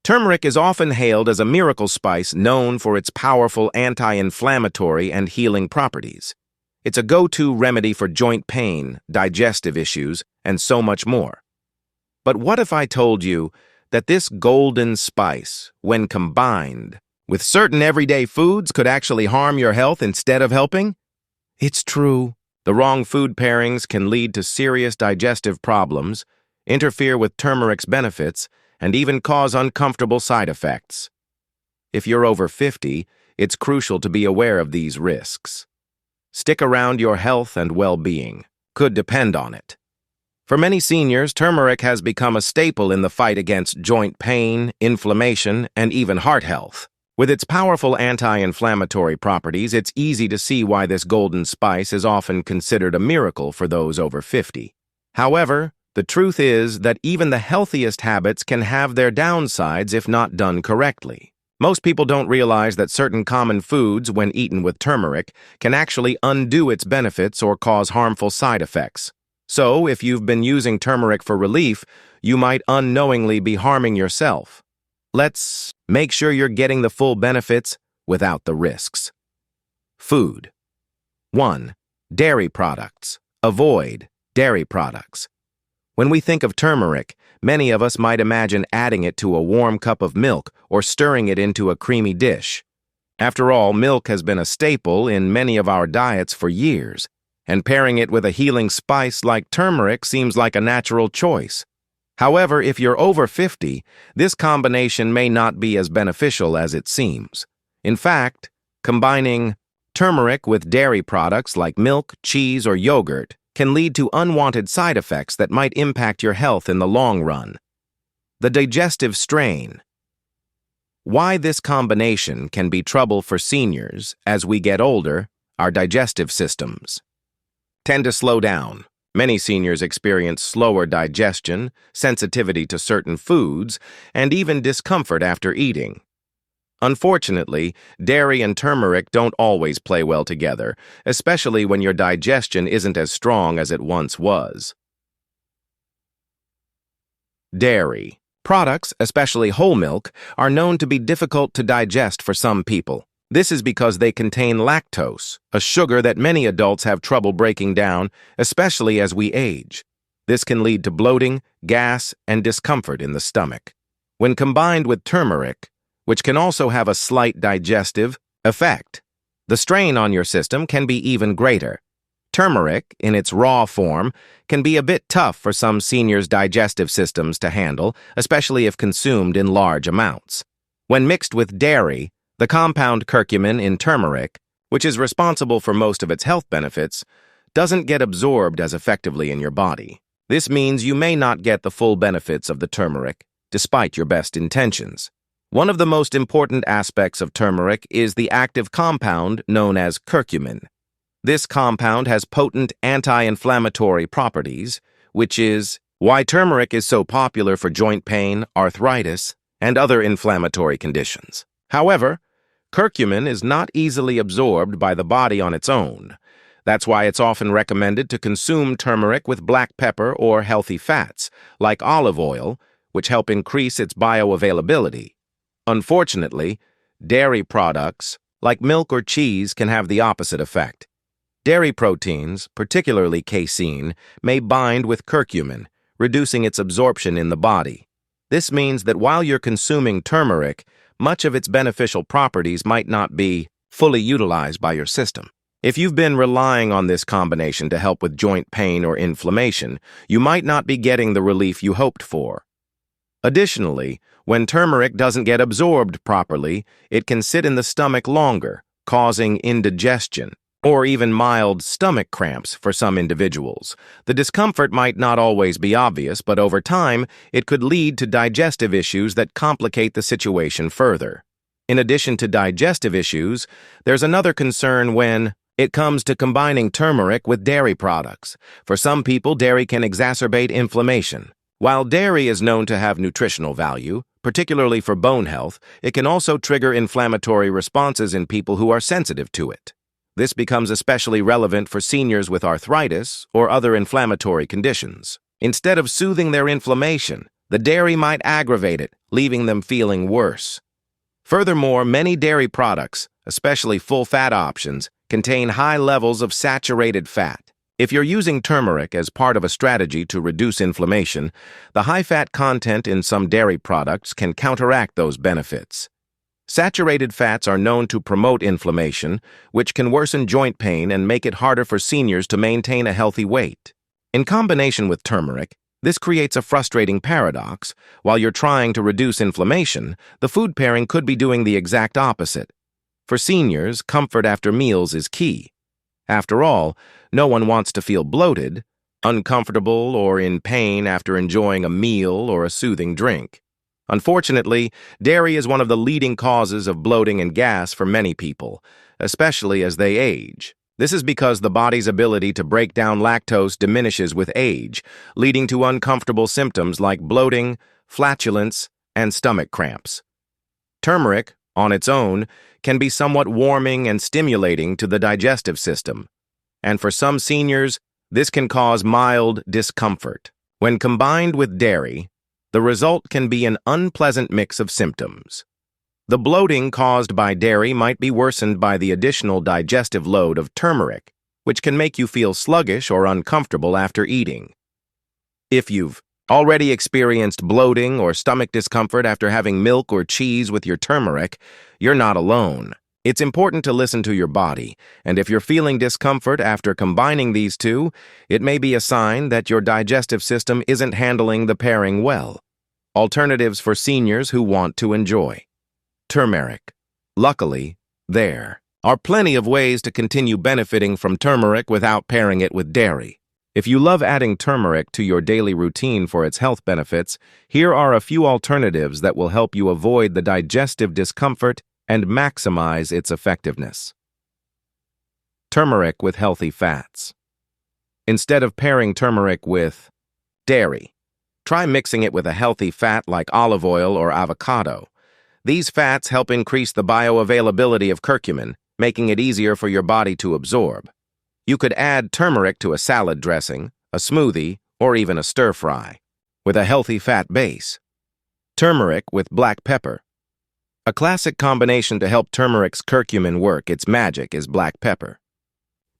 Turmeric is often hailed as a miracle spice known for its powerful anti-inflammatory and healing properties. It's a go-to remedy for joint pain, digestive issues, and so much more. But what if I told you that this golden spice, when combined with certain everyday foods, could actually harm your health instead of helping? It's true. The wrong food pairings can lead to serious digestive problems, interfere with turmeric's benefits, and even cause uncomfortable side effects. If you're over 50, it's crucial to be aware of these risks. Stick around. Your health and well-being could depend on it. For many seniors, turmeric has become a staple in the fight against joint pain, inflammation, and even heart health. With its powerful anti-inflammatory properties, it's easy to see why this golden spice is often considered a miracle for those over 50. However, the truth is that even the healthiest habits can have their downsides if not done correctly. Most people don't realize that certain common foods, when eaten with turmeric, can actually undo its benefits or cause harmful side effects. So, if you've been using turmeric for relief, you might unknowingly be harming yourself. Let's make sure you're getting the full benefits without the risks. Food. 1. Dairy products. Avoid dairy products. When we think of turmeric, many of us might imagine adding it to a warm cup of milk or stirring it into a creamy dish. After all, milk has been a staple in many of our diets for years, and pairing it with a healing spice like turmeric seems like a natural choice. However, if you're over 50, this combination may not be as beneficial as it seems. In fact, combining turmeric with dairy products like milk, cheese, or yogurt can lead to unwanted side effects that might impact your health in the long run. The digestive strain. Why this combination can be trouble for seniors as we get older. Our digestive systems tend to slow down. Many seniors experience slower digestion, sensitivity to certain foods, and even discomfort after eating. Unfortunately, dairy and turmeric don't always play well together, especially when your digestion isn't as strong as it once was. Dairy products, especially whole milk, are known to be difficult to digest for some people. This is because they contain lactose, a sugar that many adults have trouble breaking down, especially as we age. This can lead to bloating, gas, and discomfort in the stomach. When combined with turmeric, which can also have a slight digestive effect, the strain on your system can be even greater. Turmeric, in its raw form, can be a bit tough for some seniors' digestive systems to handle, especially if consumed in large amounts. When mixed with dairy, the compound curcumin in turmeric, which is responsible for most of its health benefits, doesn't get absorbed as effectively in your body. This means you may not get the full benefits of the turmeric, despite your best intentions. One of the most important aspects of turmeric is the active compound known as curcumin. This compound has potent anti-inflammatory properties, which is why turmeric is so popular for joint pain, arthritis, and other inflammatory conditions. However, curcumin is not easily absorbed by the body on its own. That's why it's often recommended to consume turmeric with black pepper or healthy fats, like olive oil, which help increase its bioavailability. Unfortunately, dairy products, like milk or cheese, can have the opposite effect. Dairy proteins, particularly casein, may bind with curcumin, reducing its absorption in the body. This means that while you're consuming turmeric, much of its beneficial properties might not be fully utilized by your system. If you've been relying on this combination to help with joint pain or inflammation, you might not be getting the relief you hoped for. Additionally, when turmeric doesn't get absorbed properly, it can sit in the stomach longer, causing indigestion or even mild stomach cramps for some individuals. The discomfort might not always be obvious, but over time, it could lead to digestive issues that complicate the situation further. In addition to digestive issues, there's another concern when it comes to combining turmeric with dairy products. For some people, dairy can exacerbate inflammation. While dairy is known to have nutritional value, particularly for bone health, it can also trigger inflammatory responses in people who are sensitive to it. This becomes especially relevant for seniors with arthritis or other inflammatory conditions. Instead of soothing their inflammation, the dairy might aggravate it, leaving them feeling worse. Furthermore, many dairy products, especially full-fat options, contain high levels of saturated fat. If you're using turmeric as part of a strategy to reduce inflammation, the high-fat content in some dairy products can counteract those benefits. Saturated fats are known to promote inflammation, which can worsen joint pain and make it harder for seniors to maintain a healthy weight. In combination with turmeric, this creates a frustrating paradox. While you're trying to reduce inflammation, the food pairing could be doing the exact opposite. For seniors, comfort after meals is key. After all, no one wants to feel bloated, uncomfortable, or in pain after enjoying a meal or a soothing drink. Unfortunately, dairy is one of the leading causes of bloating and gas for many people, especially as they age. This is because the body's ability to break down lactose diminishes with age, leading to uncomfortable symptoms like bloating, flatulence, and stomach cramps. Turmeric, on its own, can be somewhat warming and stimulating to the digestive system, and for some seniors, this can cause mild discomfort. When combined with dairy, the result can be an unpleasant mix of symptoms. The bloating caused by dairy might be worsened by the additional digestive load of turmeric, which can make you feel sluggish or uncomfortable after eating. If you've already experienced bloating or stomach discomfort after having milk or cheese with your turmeric, you're not alone. It's important to listen to your body, and if you're feeling discomfort after combining these two, it may be a sign that your digestive system isn't handling the pairing well. Alternatives for seniors who want to enjoy. Turmeric. Luckily, there are plenty of ways to continue benefiting from turmeric without pairing it with dairy. If you love adding turmeric to your daily routine for its health benefits, here are a few alternatives that will help you avoid the digestive discomfort and maximize its effectiveness. Turmeric with healthy fats. Instead of pairing turmeric with dairy, try mixing it with a healthy fat like olive oil or avocado. These fats help increase the bioavailability of curcumin, making it easier for your body to absorb. You could add turmeric to a salad dressing, a smoothie, or even a stir-fry, with a healthy fat base. Turmeric with black pepper. A classic combination to help turmeric's curcumin work its magic is black pepper.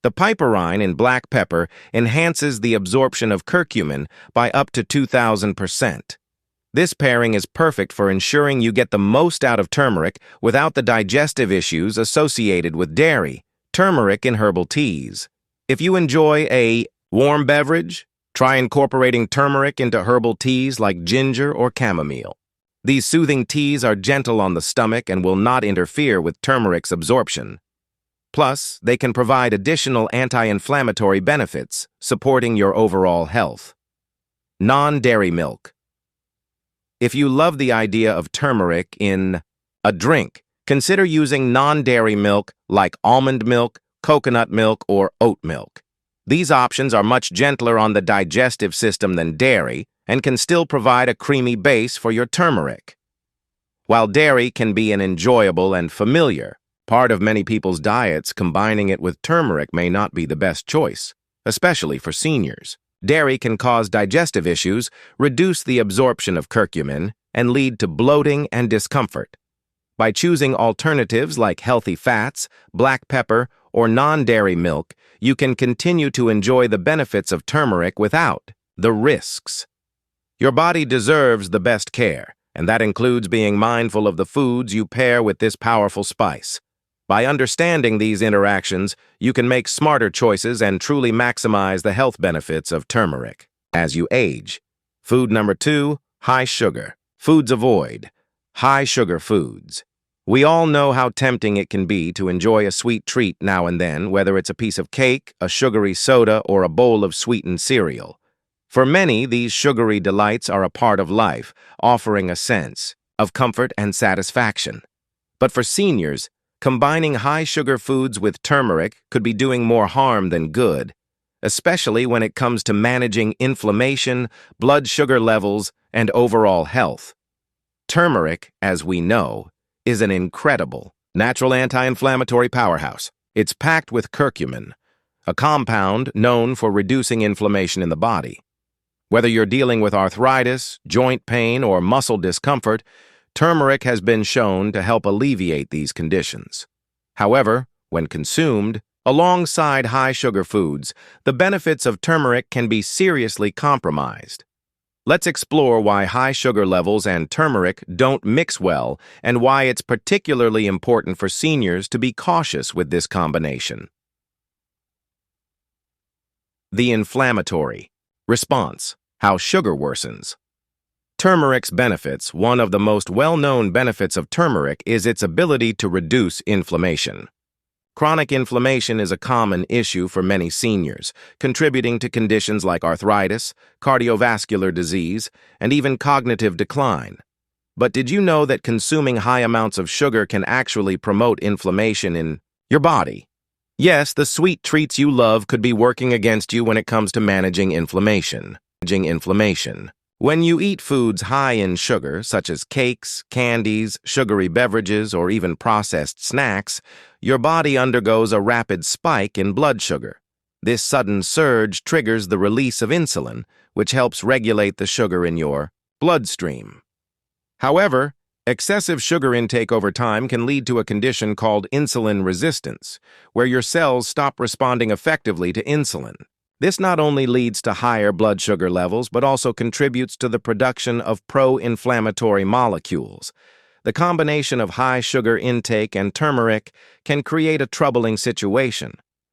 The piperine in black pepper enhances the absorption of curcumin by up to 2,000%. This pairing is perfect for ensuring you get the most out of turmeric without the digestive issues associated with dairy. Turmeric in herbal teas. If you enjoy a warm beverage, try incorporating turmeric into herbal teas like ginger or chamomile. These soothing teas are gentle on the stomach and will not interfere with turmeric's absorption. Plus, they can provide additional anti-inflammatory benefits, supporting your overall health. Non-dairy milk. If you love the idea of turmeric in a drink, consider using non-dairy milk like almond milk, coconut milk, or oat milk. These options are much gentler on the digestive system than dairy and can still provide a creamy base for your turmeric. While dairy can be an enjoyable and familiar part of many people's diets, combining it with turmeric may not be the best choice, especially for seniors. Dairy can cause digestive issues, reduce the absorption of curcumin, and lead to bloating and discomfort. By choosing alternatives like healthy fats, black pepper, or non-dairy milk, you can continue to enjoy the benefits of turmeric without the risks. Your body deserves the best care, and that includes being mindful of the foods you pair with this powerful spice. By understanding these interactions, you can make smarter choices and truly maximize the health benefits of turmeric. As you age. Food number 2, high sugar. Foods avoid. High sugar foods. We all know how tempting it can be to enjoy a sweet treat now and then, whether it's a piece of cake, a sugary soda, or a bowl of sweetened cereal. For many, these sugary delights are a part of life, offering a sense of comfort and satisfaction. But for seniors, combining high-sugar foods with turmeric could be doing more harm than good, especially when it comes to managing inflammation, blood sugar levels, and overall health. Turmeric, as we know, is an incredible natural anti-inflammatory powerhouse. It's packed with curcumin, a compound known for reducing inflammation in the body. Whether you're dealing with arthritis, joint pain, or muscle discomfort, turmeric has been shown to help alleviate these conditions. However, when consumed, alongside high-sugar foods, the benefits of turmeric can be seriously compromised. Let's explore why high sugar levels and turmeric don't mix well and why it's particularly important for seniors to be cautious with this combination. The inflammatory response: how sugar worsens. Turmeric's benefits. One of the most well-known benefits of turmeric is its ability to reduce inflammation. Chronic inflammation is a common issue for many seniors, contributing to conditions like arthritis, cardiovascular disease, and even cognitive decline. But did you know that consuming high amounts of sugar can actually promote inflammation in your body? Yes, the sweet treats you love could be working against you when it comes to managing inflammation. When you eat foods high in sugar, such as cakes, candies, sugary beverages, or even processed snacks, your body undergoes a rapid spike in blood sugar. This sudden surge triggers the release of insulin, which helps regulate the sugar in your bloodstream. However, excessive sugar intake over time can lead to a condition called insulin resistance, where your cells stop responding effectively to insulin. This not only leads to higher blood sugar levels, but also contributes to the production of pro-inflammatory molecules. The combination of high sugar intake and turmeric can create a troubling situation.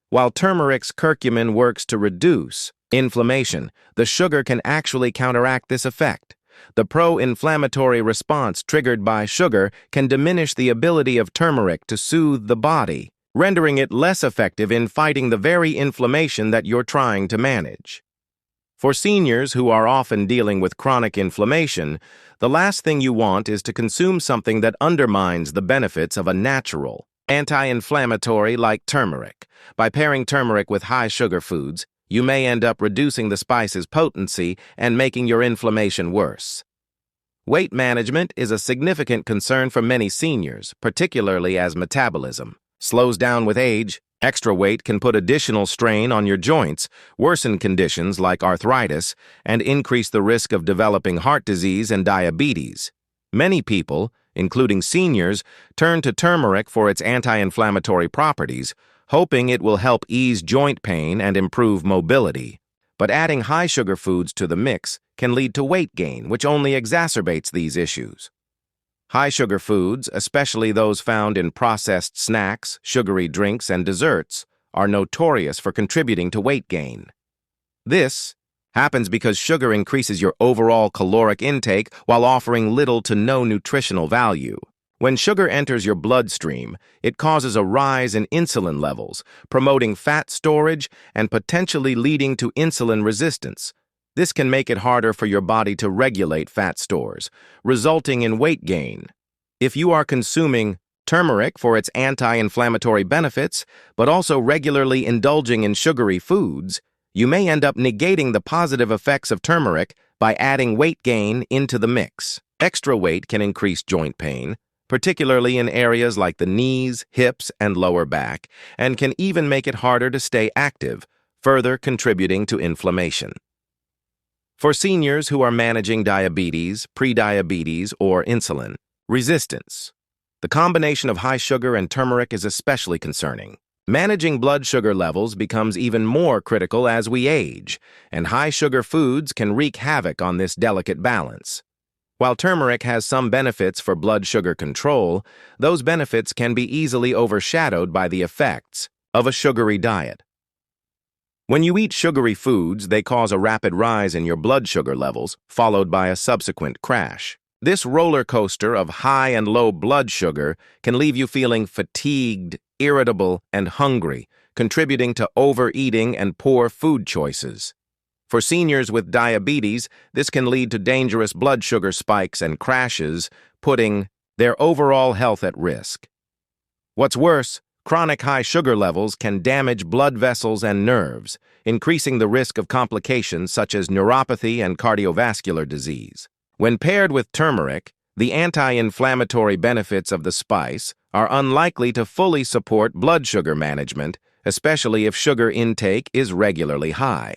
While turmeric's curcumin works to reduce inflammation, the sugar can actually counteract this effect. The pro-inflammatory response triggered by sugar can diminish the ability of turmeric to soothe the body, rendering it less effective in fighting the very inflammation that you're trying to manage. For seniors who are often dealing with chronic inflammation, the last thing you want is to consume something that undermines the benefits of a natural anti-inflammatory like turmeric. By pairing turmeric with high-sugar foods, you may end up reducing the spice's potency and making your inflammation worse. Weight management is a significant concern for many seniors, particularly as metabolism slows down with age. Extra weight can put additional strain on your joints, worsen conditions like arthritis, and increase the risk of developing heart disease and diabetes. Many people, including seniors, turn to turmeric for its anti-inflammatory properties, hoping it will help ease joint pain and improve mobility. But adding high-sugar foods to the mix can lead to weight gain, which only exacerbates these issues. High-sugar foods, especially those found in processed snacks, sugary drinks, and desserts, are notorious for contributing to weight gain. This happens because sugar increases your overall caloric intake while offering little to no nutritional value. When sugar enters your bloodstream, it causes a rise in insulin levels, promoting fat storage and potentially leading to insulin resistance. This can make it harder for your body to regulate fat stores, resulting in weight gain. If you are consuming turmeric for its anti-inflammatory benefits, but also regularly indulging in sugary foods, you may end up negating the positive effects of turmeric by adding weight gain into the mix. Extra weight can increase joint pain, particularly in areas like the knees, hips, and lower back, and can even make it harder to stay active, further contributing to inflammation. For seniors who are managing diabetes, prediabetes, or insulin resistance, the combination of high sugar and turmeric is especially concerning. Managing blood sugar levels becomes even more critical as we age, and high sugar foods can wreak havoc on this delicate balance. While turmeric has some benefits for blood sugar control, those benefits can be easily overshadowed by the effects of a sugary diet. When you eat sugary foods, they cause a rapid rise in your blood sugar levels, followed by a subsequent crash. This roller coaster of high and low blood sugar can leave you feeling fatigued, irritable, and hungry, contributing to overeating and poor food choices. For seniors with diabetes, this can lead to dangerous blood sugar spikes and crashes, putting their overall health at risk. What's worse, chronic high sugar levels can damage blood vessels and nerves, increasing the risk of complications such as neuropathy and cardiovascular disease. When paired with turmeric, the anti-inflammatory benefits of the spice are unlikely to fully support blood sugar management, especially if sugar intake is regularly high.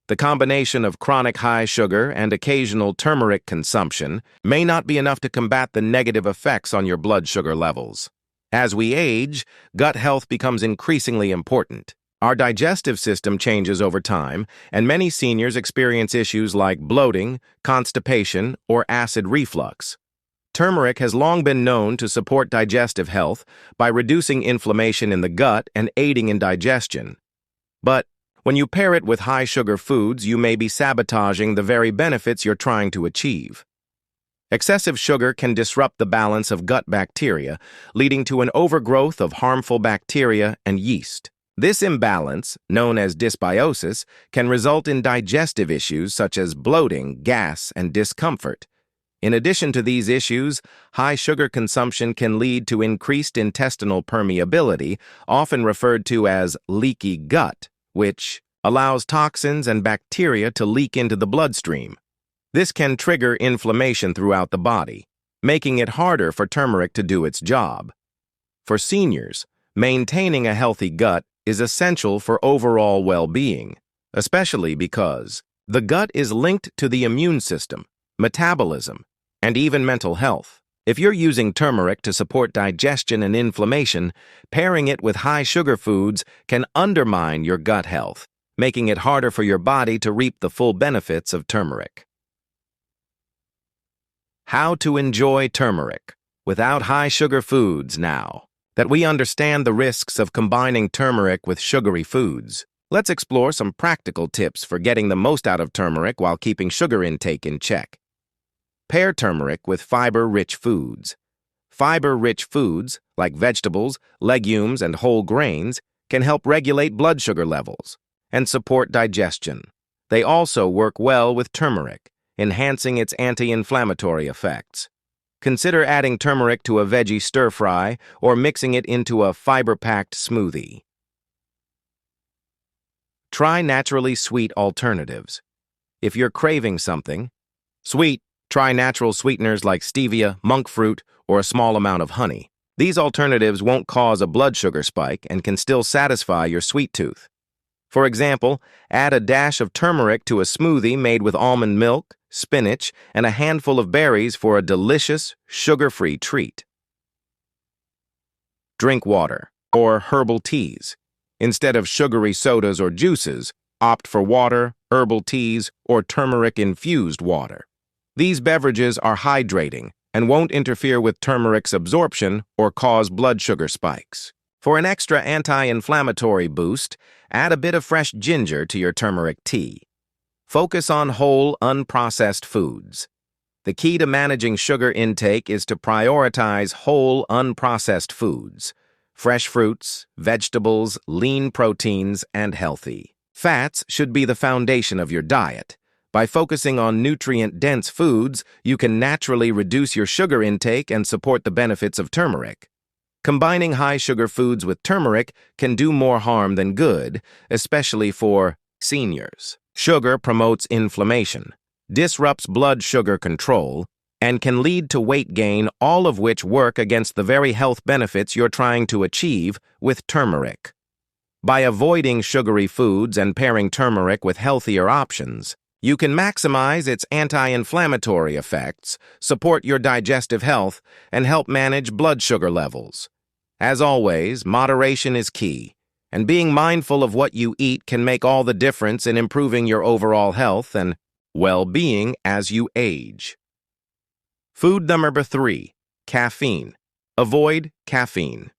The combination of chronic high sugar and occasional turmeric consumption may not be enough to combat the negative effects on your blood sugar levels. As we age, gut health becomes increasingly important. Our digestive system changes over time, and many seniors experience issues like bloating, constipation, or acid reflux. Turmeric has long been known to support digestive health by reducing inflammation in the gut and aiding in digestion. But when you pair it with high-sugar foods, you may be sabotaging the very benefits you're trying to achieve. Excessive sugar can disrupt the balance of gut bacteria, leading to an overgrowth of harmful bacteria and yeast. This imbalance, known as dysbiosis, can result in digestive issues such as bloating, gas, and discomfort. In addition to these issues, high sugar consumption can lead to increased intestinal permeability, often referred to as leaky gut, which allows toxins and bacteria to leak into the bloodstream. This can trigger inflammation throughout the body, making it harder for turmeric to do its job. For seniors, maintaining a healthy gut is essential for overall well-being, especially because the gut is linked to the immune system, metabolism, and even mental health. If you're using turmeric to support digestion and inflammation, pairing it with high-sugar foods can undermine your gut health, making it harder for your body to reap the full benefits of turmeric. How to enjoy turmeric without high-sugar foods now. That we understand the risks of combining turmeric with sugary foods, let's explore some practical tips for getting the most out of turmeric while keeping sugar intake in check. Pair turmeric with fiber-rich foods. Fiber-rich foods, like vegetables, legumes, and whole grains, can help regulate blood sugar levels and support digestion. They also work well with turmeric, enhancing its anti-inflammatory effects. Consider adding turmeric to a veggie stir-fry or mixing it into a fiber-packed smoothie. Try naturally sweet alternatives. If you're craving something sweet, try natural sweeteners like stevia, monk fruit, or a small amount of honey. These alternatives won't cause a blood sugar spike and can still satisfy your sweet tooth. For example, add a dash of turmeric to a smoothie made with almond milk, spinach, and a handful of berries for a delicious, sugar-free treat. Drink water or herbal teas. Instead of sugary sodas or juices, opt for water, herbal teas, or turmeric-infused water. These beverages are hydrating and won't interfere with turmeric's absorption or cause blood sugar spikes. For an extra anti-inflammatory boost, add a bit of fresh ginger to your turmeric tea. Focus on whole, unprocessed foods. The key to managing sugar intake is to prioritize whole, unprocessed foods. Fresh fruits, vegetables, lean proteins, and healthy fats should be the foundation of your diet. By focusing on nutrient-dense foods, you can naturally reduce your sugar intake and support the benefits of turmeric. Combining high-sugar foods with turmeric can do more harm than good, especially for seniors. Sugar promotes inflammation, disrupts blood sugar control, and can lead to weight gain, all of which work against the very health benefits you're trying to achieve with turmeric. By avoiding sugary foods and pairing turmeric with healthier options, you can maximize its anti-inflammatory effects, support your digestive health, and help manage blood sugar levels. As always, moderation is key, and being mindful of what you eat can make all the difference in improving your overall health and well-being as you age. Food number 3, caffeine. Avoid caffeine.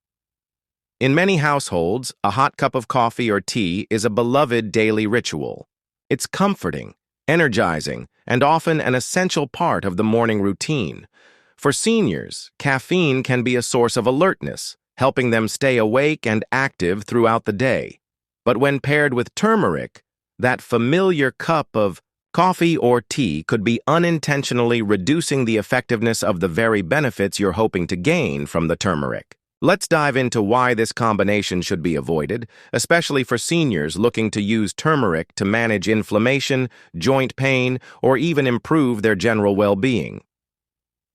In many households, a hot cup of coffee or tea is a beloved daily ritual. It's comforting, energizing, and often an essential part of the morning routine. For seniors, caffeine can be a source of alertness, helping them stay awake and active throughout the day. But when paired with turmeric, that familiar cup of coffee or tea could be unintentionally reducing the effectiveness of the very benefits you're hoping to gain from the turmeric. Let's dive into why this combination should be avoided, especially for seniors looking to use turmeric to manage inflammation, joint pain, or even improve their general well-being.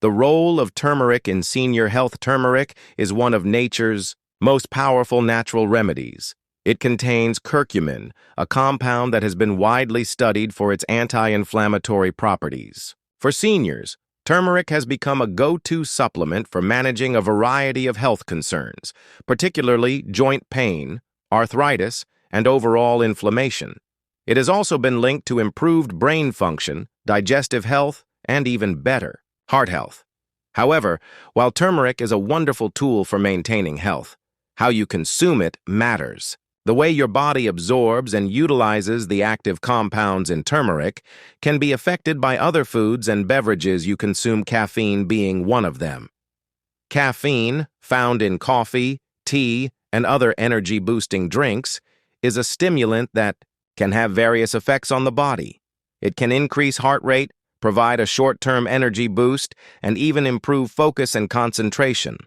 The role of turmeric in senior health. Turmeric is one of nature's most powerful natural remedies. It contains curcumin, a compound that has been widely studied for its anti-inflammatory properties. For seniors, turmeric has become a go-to supplement for managing a variety of health concerns, particularly joint pain, arthritis, and overall inflammation. It has also been linked to improved brain function, digestive health, and even better, heart health. However, while turmeric is a wonderful tool for maintaining health, how you consume it matters. The way your body absorbs and utilizes the active compounds in turmeric can be affected by other foods and beverages you consume, caffeine being one of them. Caffeine, found in coffee, tea, and other energy-boosting drinks, is a stimulant that can have various effects on the body. It can increase heart rate, provide a short-term energy boost, and even improve focus and concentration.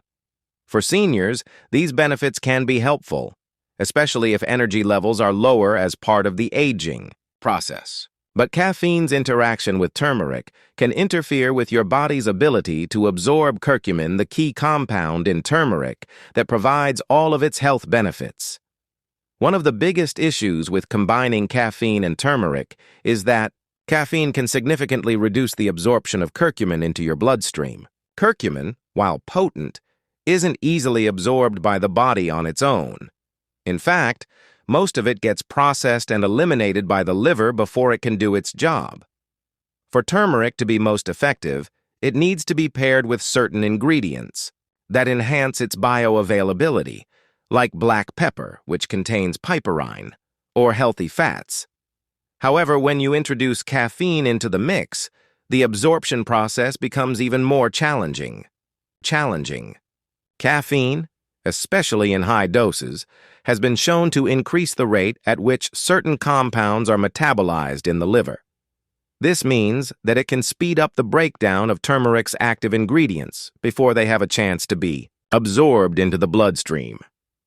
For seniors, these benefits can be helpful, especially if energy levels are lower as part of the aging process. But caffeine's interaction with turmeric can interfere with your body's ability to absorb curcumin, the key compound in turmeric that provides all of its health benefits. One of the biggest issues with combining caffeine and turmeric is that caffeine can significantly reduce the absorption of curcumin into your bloodstream. Curcumin, while potent, isn't easily absorbed by the body on its own. In fact, most of it gets processed and eliminated by the liver before it can do its job. For turmeric to be most effective, it needs to be paired with certain ingredients that enhance its bioavailability, like black pepper, which contains piperine, or healthy fats. However, when you introduce caffeine into the mix, the absorption process becomes even more challenging. Caffeine, especially in high doses, has been shown to increase the rate at which certain compounds are metabolized in the liver. This means that it can speed up the breakdown of turmeric's active ingredients before they have a chance to be absorbed into the bloodstream.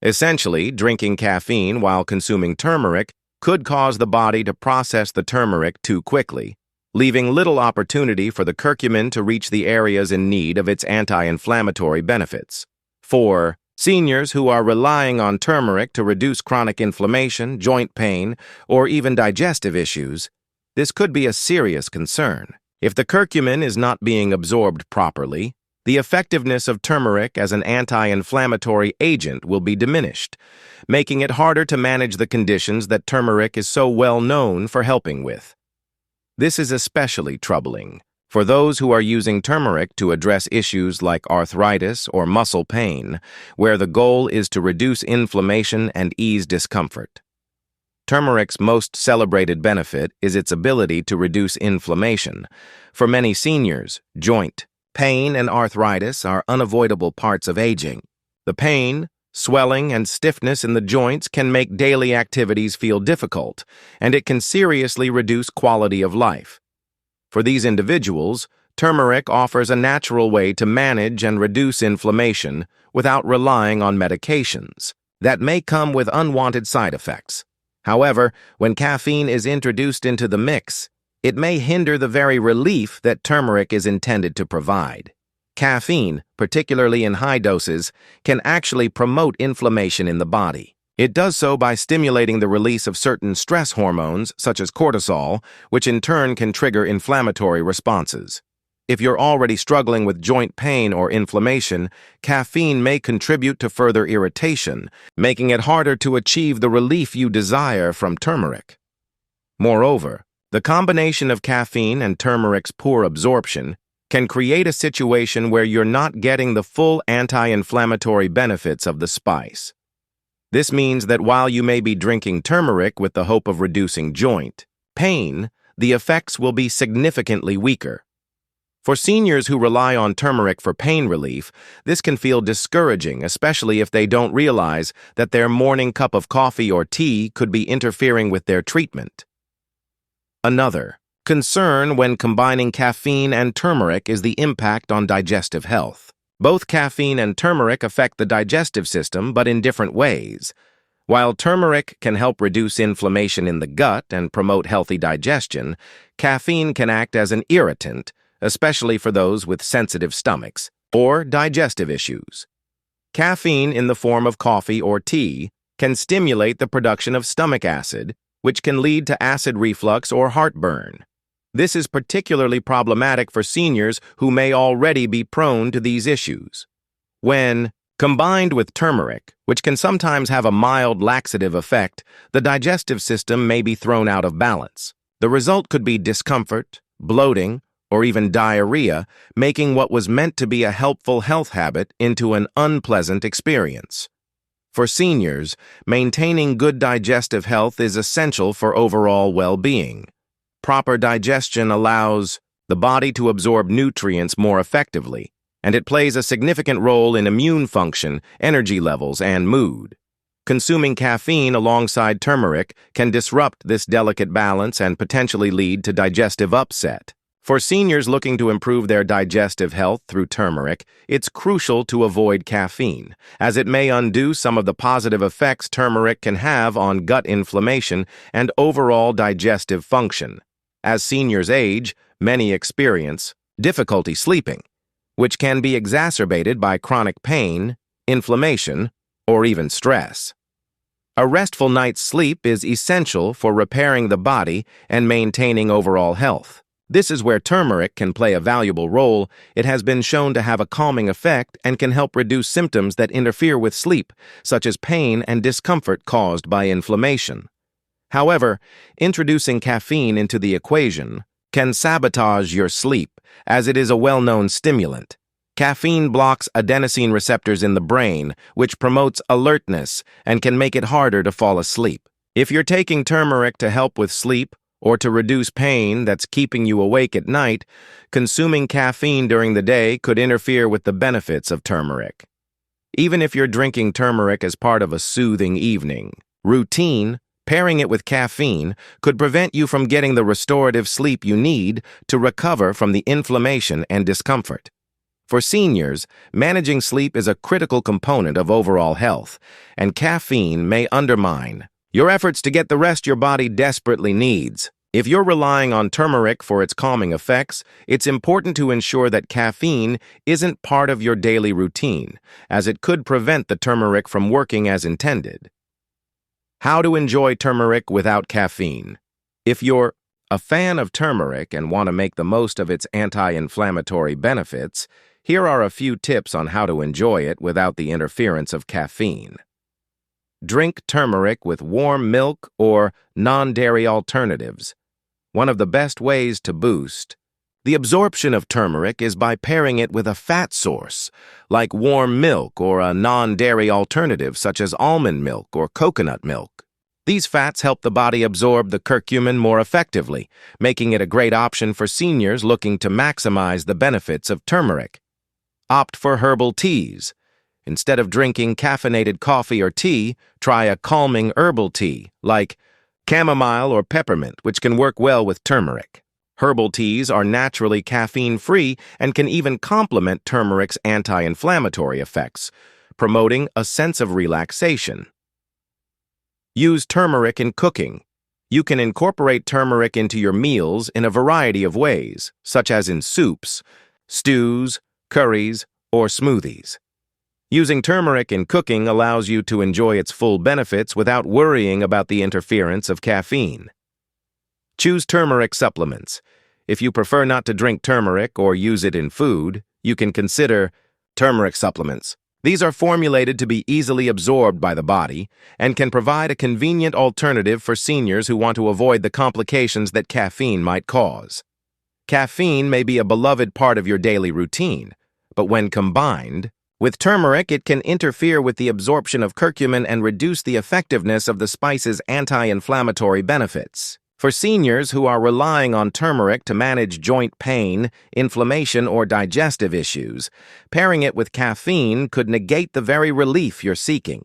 Essentially, drinking caffeine while consuming turmeric could cause the body to process the turmeric too quickly, leaving little opportunity for the curcumin to reach the areas in need of its anti-inflammatory benefits. For seniors who are relying on turmeric to reduce chronic inflammation, joint pain, or even digestive issues, this could be a serious concern. If the curcumin is not being absorbed properly, the effectiveness of turmeric as an anti-inflammatory agent will be diminished, making it harder to manage the conditions that turmeric is so well known for helping with. This is especially troubling for those who are using turmeric to address issues like arthritis or muscle pain, where the goal is to reduce inflammation and ease discomfort. Turmeric's most celebrated benefit is its ability to reduce inflammation. For many seniors, joint pain and arthritis are unavoidable parts of aging. The pain, swelling, and stiffness in the joints can make daily activities feel difficult, and it can seriously reduce quality of life. For these individuals, turmeric offers a natural way to manage and reduce inflammation without relying on medications that may come with unwanted side effects. However, when caffeine is introduced into the mix, it may hinder the very relief that turmeric is intended to provide. Caffeine, particularly in high doses, can actually promote inflammation in the body. It does so by stimulating the release of certain stress hormones, such as cortisol, which in turn can trigger inflammatory responses. If you're already struggling with joint pain or inflammation, caffeine may contribute to further irritation, making it harder to achieve the relief you desire from turmeric. Moreover, the combination of caffeine and turmeric's poor absorption can create a situation where you're not getting the full anti-inflammatory benefits of the spice. This means that while you may be drinking turmeric with the hope of reducing joint pain, the effects will be significantly weaker. For seniors who rely on turmeric for pain relief, this can feel discouraging, especially if they don't realize that their morning cup of coffee or tea could be interfering with their treatment. Another concern when combining caffeine and turmeric is the impact on digestive health. Both caffeine and turmeric affect the digestive system, but in different ways. While turmeric can help reduce inflammation in the gut and promote healthy digestion, caffeine can act as an irritant, especially for those with sensitive stomachs or digestive issues. Caffeine in the form of coffee or tea can stimulate the production of stomach acid, which can lead to acid reflux or heartburn. This is particularly problematic for seniors who may already be prone to these issues. When combined with turmeric, which can sometimes have a mild laxative effect, the digestive system may be thrown out of balance. The result could be discomfort, bloating, or even diarrhea, making what was meant to be a helpful health habit into an unpleasant experience. For seniors, maintaining good digestive health is essential for overall well-being. Proper digestion allows the body to absorb nutrients more effectively, and it plays a significant role in immune function, energy levels, and mood. Consuming caffeine alongside turmeric can disrupt this delicate balance and potentially lead to digestive upset. For seniors looking to improve their digestive health through turmeric, it's crucial to avoid caffeine, as it may undo some of the positive effects turmeric can have on gut inflammation and overall digestive function. As seniors age, many experience difficulty sleeping, which can be exacerbated by chronic pain, inflammation, or even stress. A restful night's sleep is essential for repairing the body and maintaining overall health. This is where turmeric can play a valuable role. It has been shown to have a calming effect and can help reduce symptoms that interfere with sleep, such as pain and discomfort caused by inflammation. However, introducing caffeine into the equation can sabotage your sleep, as it is a well-known stimulant. Caffeine blocks adenosine receptors in the brain, which promotes alertness and can make it harder to fall asleep. If you're taking turmeric to help with sleep, or to reduce pain that's keeping you awake at night, consuming caffeine during the day could interfere with the benefits of turmeric. Even if you're drinking turmeric as part of a soothing evening routine, pairing it with caffeine could prevent you from getting the restorative sleep you need to recover from the inflammation and discomfort. For seniors, managing sleep is a critical component of overall health, and caffeine may undermine your efforts to get the rest your body desperately needs. If you're relying on turmeric for its calming effects, it's important to ensure that caffeine isn't part of your daily routine, as it could prevent the turmeric from working as intended. How to enjoy turmeric without caffeine? If you're a fan of turmeric and want to make the most of its anti-inflammatory benefits, here are a few tips on how to enjoy it without the interference of caffeine. Drink turmeric with warm milk or non-dairy alternatives. One of the best ways to boost the absorption of turmeric is by pairing it with a fat source, like warm milk or a non-dairy alternative such as almond milk or coconut milk. These fats help the body absorb the curcumin more effectively, making it a great option for seniors looking to maximize the benefits of turmeric. Opt for herbal teas. Instead of drinking caffeinated coffee or tea, try a calming herbal tea, like chamomile or peppermint, which can work well with turmeric. Herbal teas are naturally caffeine-free and can even complement turmeric's anti-inflammatory effects, promoting a sense of relaxation. Use turmeric in cooking. You can incorporate turmeric into your meals in a variety of ways, such as in soups, stews, curries, or smoothies. Using turmeric in cooking allows you to enjoy its full benefits without worrying about the interference of caffeine. Choose turmeric supplements. If you prefer not to drink turmeric or use it in food, you can consider turmeric supplements. These are formulated to be easily absorbed by the body and can provide a convenient alternative for seniors who want to avoid the complications that caffeine might cause. Caffeine may be a beloved part of your daily routine, but when combined with turmeric, it can interfere with the absorption of curcumin and reduce the effectiveness of the spice's anti-inflammatory benefits. For seniors who are relying on turmeric to manage joint pain, inflammation, or digestive issues, pairing it with caffeine could negate the very relief you're seeking.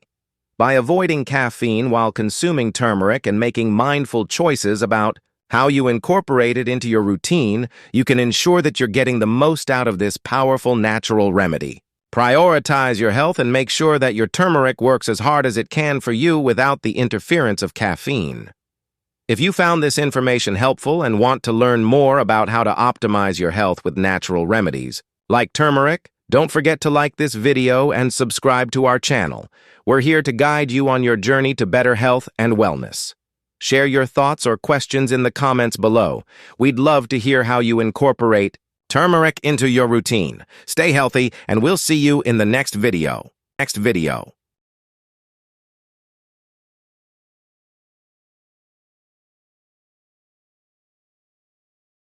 By avoiding caffeine while consuming turmeric and making mindful choices about how you incorporate it into your routine, you can ensure that you're getting the most out of this powerful natural remedy. Prioritize your health and make sure that your turmeric works as hard as it can for you without the interference of caffeine. If you found this information helpful and want to learn more about how to optimize your health with natural remedies, like turmeric, Don't forget to like this video and subscribe to our channel. We're here to guide you on your journey to better health and wellness. Share your thoughts or questions in the comments below. We'd love to hear how you incorporate turmeric into your routine. Stay healthy, and we'll see you in the next video.